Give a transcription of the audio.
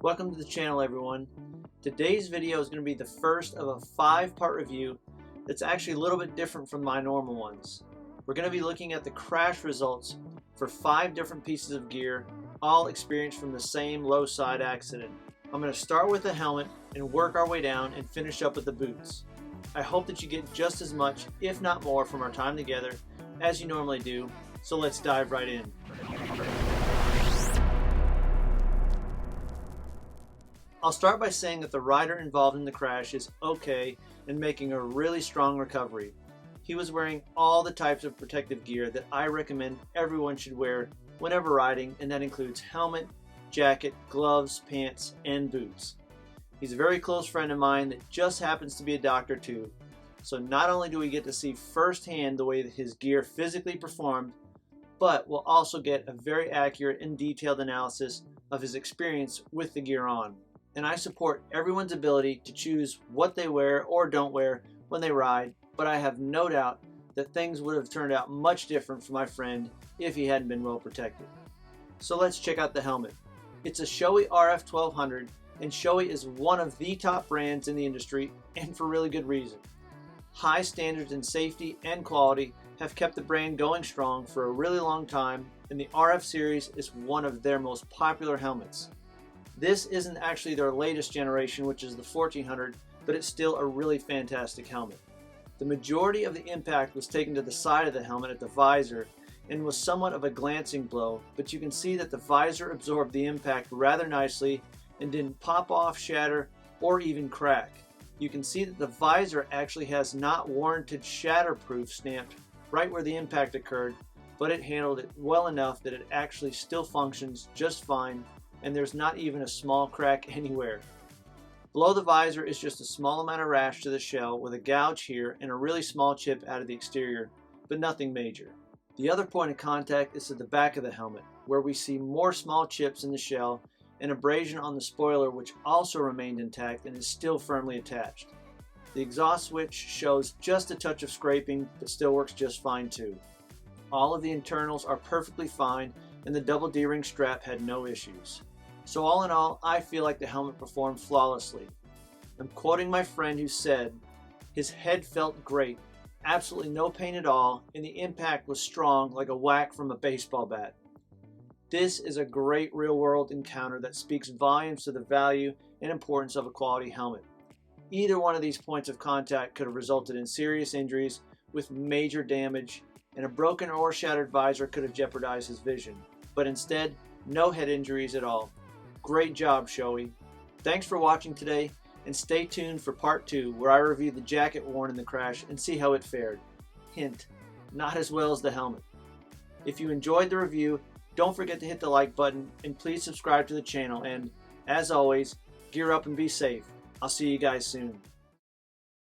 Welcome to the channel, everyone. Today's video is going to be the first of a 5-part review that's actually a little bit different from my normal ones. We're going to be looking at the crash results for 5 different pieces of gear, all experienced from the same low side accident. I'm going to start with the helmet and work our way down and finish up with the boots. I hope that you get just as much, if not more, from our time together as you normally do, so let's dive right in. I'll start by saying that the rider involved in the crash is okay and making a really strong recovery. He was wearing all the types of protective gear that I recommend everyone should wear whenever riding, and that includes helmet, jacket, gloves, pants, and boots. He's a very close friend of mine that just happens to be a doctor too. So not only do we get to see firsthand the way that his gear physically performed, but we'll also get a very accurate and detailed analysis of his experience with the gear on. And I support everyone's ability to choose what they wear or don't wear when they ride, but I have no doubt that things would have turned out much different for my friend if he hadn't been well protected. So let's check out the helmet. It's a Shoei RF 1200, and Shoei is one of the top brands in the industry, and for really good reason. High standards in safety and quality have kept the brand going strong for a really long time, and the RF series is one of their most popular helmets. This isn't actually their latest generation, which is the 1400, but it's still a really fantastic helmet. The majority of the impact was taken to the side of the helmet at the visor and was somewhat of a glancing blow, but you can see that the visor absorbed the impact rather nicely and didn't pop off, shatter, or even crack. You can see that the visor actually has not warranted shatterproof stamped right where the impact occurred, but it handled it well enough that it actually still functions just fine, and there's not even a small crack anywhere. Below the visor is just a small amount of rash to the shell with a gouge here and a really small chip out of the exterior, but nothing major. The other point of contact is at the back of the helmet, where we see more small chips in the shell and abrasion on the spoiler, which also remained intact and is still firmly attached. The exhaust switch shows just a touch of scraping, but still works just fine too. All of the internals are perfectly fine, and the double D-ring strap had no issues. So all in all, I feel like the helmet performed flawlessly. I'm quoting my friend who said, "His head felt great, absolutely no pain at all, and the impact was strong like a whack from a baseball bat." This is a great real-world encounter that speaks volumes to the value and importance of a quality helmet. Either one of these points of contact could have resulted in serious injuries with major damage, and a broken or shattered visor could have jeopardized his vision. But instead, no head injuries at all. Great job, Shoei. Thanks for watching today, and stay tuned for part 2, where I review the jacket worn in the crash and see how it fared. Hint, not as well as the helmet. If you enjoyed the review, don't forget to hit the like button, and please subscribe to the channel, and as always, gear up and be safe. I'll see you guys soon.